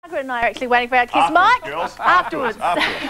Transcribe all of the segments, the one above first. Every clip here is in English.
Margaret and I are actually waiting for our kids. Mike, afterwards.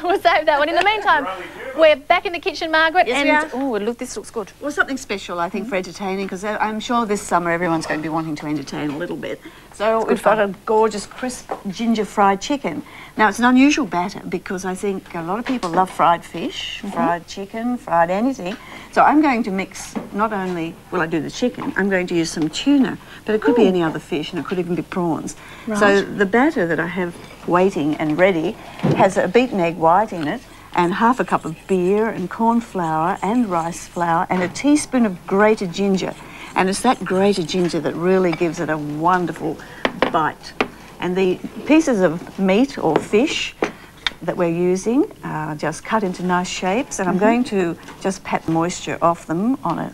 We'll save that one. In the meantime, we're back in the kitchen, Margaret. Yes, and oh, look, this looks good. Well, something special, I think, for entertaining, because I'm sure this summer everyone's going to be wanting to entertain a little bit. So we've got a gorgeous, crisp ginger fried chicken. Now, it's an unusual batter because I think a lot of people love fried fish, fried chicken, fried anything. So I'm going to mix, not only will I do the chicken, I'm going to use some tuna, but it could be any other fish, and it could even be prawns. Right. So the batter that I have waiting and ready has a beaten egg white in it, and half a cup of beer and corn flour and rice flour and a teaspoon of grated ginger. And it's that grated ginger that really gives it a wonderful bite. And the pieces of meat or fish that we're using are just cut into nice shapes, and I'm going to just pat moisture off them on a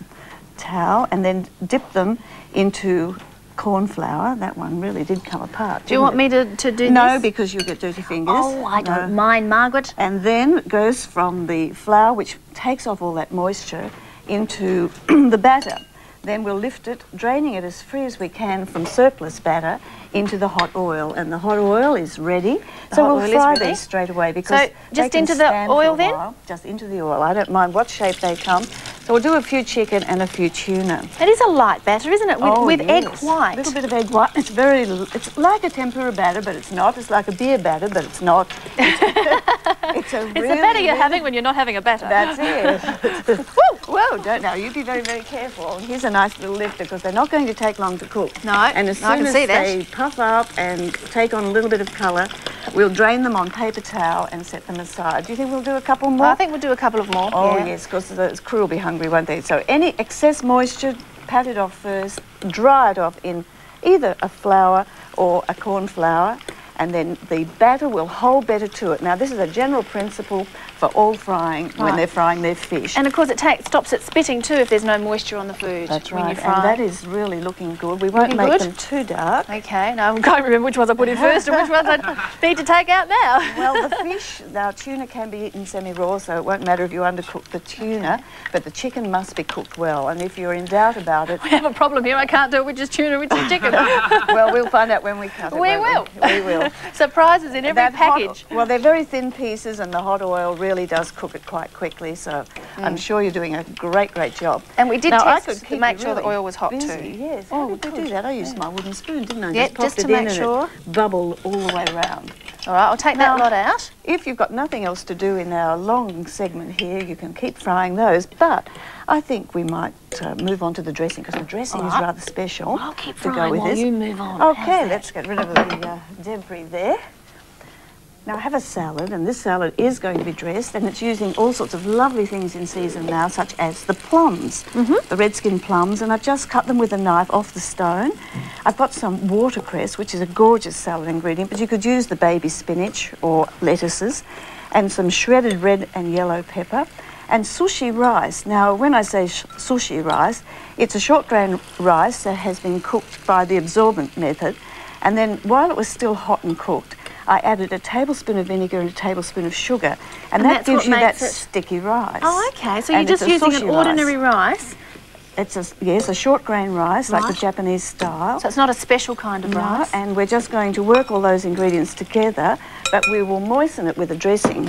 towel and then dip them into corn flour. That one really did come apart. Do you want me to do this? No, because you'll get dirty fingers. Oh, I don't mind, Margaret. And then it goes from the flour, which takes off all that moisture, into the batter. Then we'll lift it, draining it as free as we can from surplus batter into the hot oil. And the hot oil is ready. So we'll fry these straight away, because so just into the oil then? Just into the oil. I don't mind what shape they come. So we'll do a few chicken and a few tuna. It is a light batter, isn't it? With egg white. A little bit of egg white. It's like a tempura batter, but it's not. It's like a beer batter, but it's not. It's the batter you're having when you're not having a batter. That's it. Whoa, don't now. You be very, very careful. Here's a nice little lifter, because they're not going to take long to cook. No, and as soon as they puff up and take on a little bit of colour, we'll drain them on paper towel and set them aside. Do you think we'll do a couple more? I think we'll do a couple of more. Oh, yes, because the crew will be hungry, won't they? So any excess moisture, pat it off first, dry it off in either a flour or a corn flour, and then the batter will hold better to it. Now, this is a general principle for all frying when they're frying their fish. And of course, it stops it spitting too if there's no moisture on the food. That's when right, you fry. and that is really looking good. We won't make them too dark. Okay, now I can't remember which ones I put in first and which ones I need to take out now. Well, the fish, our tuna can be eaten semi-raw, so it won't matter if you undercook the tuna, but the chicken must be cooked well. And if you're in doubt about it... We have a problem here. I can't do which is tuna, which is chicken. Well, we'll find out when we cut it. We will. We will. Surprises in every package. Well, they're very thin pieces, and the hot oil really does cook it quite quickly, so I'm sure you're doing a great, great job. And we did test to make sure the oil was hot too. Yes. How did we do that? I used my wooden spoon, didn't I? Yeah, just to make sure. Bubble all the way around. All right, I'll take that lot out. If you've got nothing else to do in our long segment here, you can keep frying those, but I think we might move on to the dressing, because the dressing is rather special. I'll keep to frying go with while this. you move on. Okay, let's get rid of the debris there. Now, I have a salad, and this salad is going to be dressed, and it's using all sorts of lovely things in season now, such as the plums, the red skin plums, and I've just cut them with a knife off the stone. I've got some watercress, which is a gorgeous salad ingredient, but you could use the baby spinach or lettuces, and some shredded red and yellow pepper, and sushi rice. Now, when I say sushi rice, it's a short grain rice that has been cooked by the absorbent method, and then while it was still hot and cooked, I added a tablespoon of vinegar and a tablespoon of sugar, and that gives you that sticky rice. Oh, okay. So you're just using an ordinary rice? It's a short grain rice, like the Japanese style. So it's not a special kind of rice? And we're just going to work all those ingredients together, but we will moisten it with a dressing.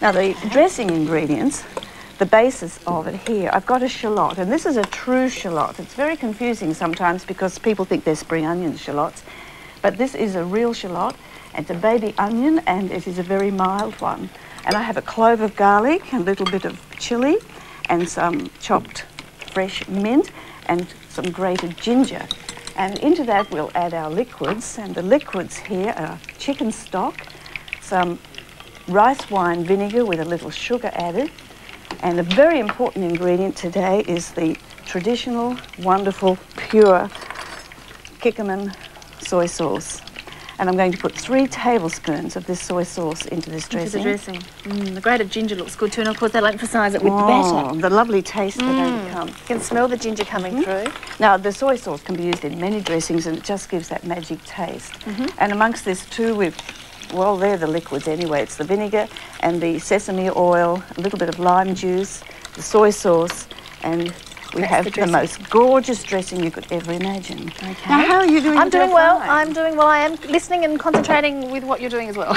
Now, the dressing ingredients, the basis of it here, I've got a shallot, and this is a true shallot. It's very confusing sometimes because people think they're spring onion shallots, but this is a real shallot. It's a baby onion, and it is a very mild one. And I have a clove of garlic, a little bit of chilli, and some chopped fresh mint, and some grated ginger. And into that we'll add our liquids, and the liquids here are chicken stock, some rice wine vinegar with a little sugar added, and a very important ingredient today is the traditional, wonderful, pure Kikkoman soy sauce. And I'm going to put 3 tablespoons of this soy sauce into this dressing. The grated ginger looks good too, and of course they'll emphasise it with the batter. The lovely taste that's going to come. You can smell the ginger coming through. Now, the soy sauce can be used in many dressings, and it just gives that magic taste. And amongst this too, well, they're the liquids anyway. It's the vinegar and the sesame oil, a little bit of lime juice, the soy sauce, and We have the most gorgeous dressing you could ever imagine. Okay. Now, how are you doing? I'm doing well. I'm doing well. I am listening and concentrating with what you're doing as well.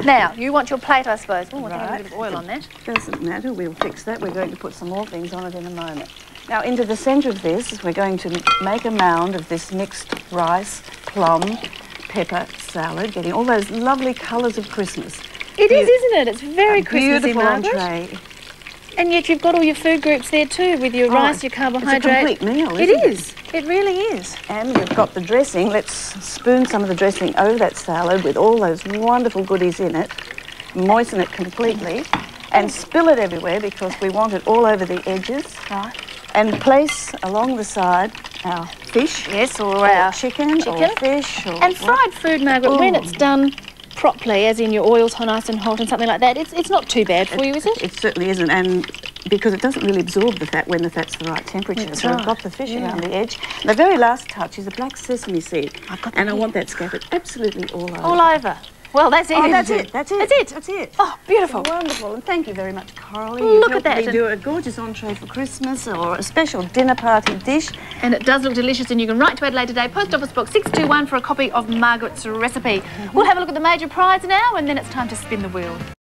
Now, you want your plate, I suppose. Oh, I think I have a bit of oil on that. Doesn't matter. We'll fix that. We're going to put some more things on it in a moment. Now, into the centre of this, we're going to make a mound of this mixed rice, plum, pepper salad, getting all those lovely colours of Christmas. It is, isn't it? It's very Christmassy, beautiful Margaret. entree. And yet you've got all your food groups there too, with your rice, your carbohydrate. It's a complete meal, isn't it? It is. It really is. And we've got the dressing. Let's spoon some of the dressing over that salad with all those wonderful goodies in it. Moisten it completely and spill it everywhere because we want it all over the edges. Right. And place along the side our fish. Yes, or our chicken or fish. Or and fried food, Margaret, when it's done properly, as in your oil's nice and hot and something like that, it's not too bad for you, is it? It certainly isn't, and because it doesn't really absorb the fat when the fat's the right temperature. That's so right. we've got the fish around the edge. The very last touch is a black sesame seed. And I want that scattered absolutely all over. All over. Well, that's it. Oh, that's it. That's it. That's it. That's it. Oh, beautiful. Wonderful. And thank you very much, Coralie. Look at that. You do a gorgeous entree for Christmas or a special dinner party dish. And it does look delicious, and you can write to Adelaide Today, Post Office Box 621 for a copy of Margaret's recipe. We'll have a look at the major prize now, and then it's time to spin the wheel.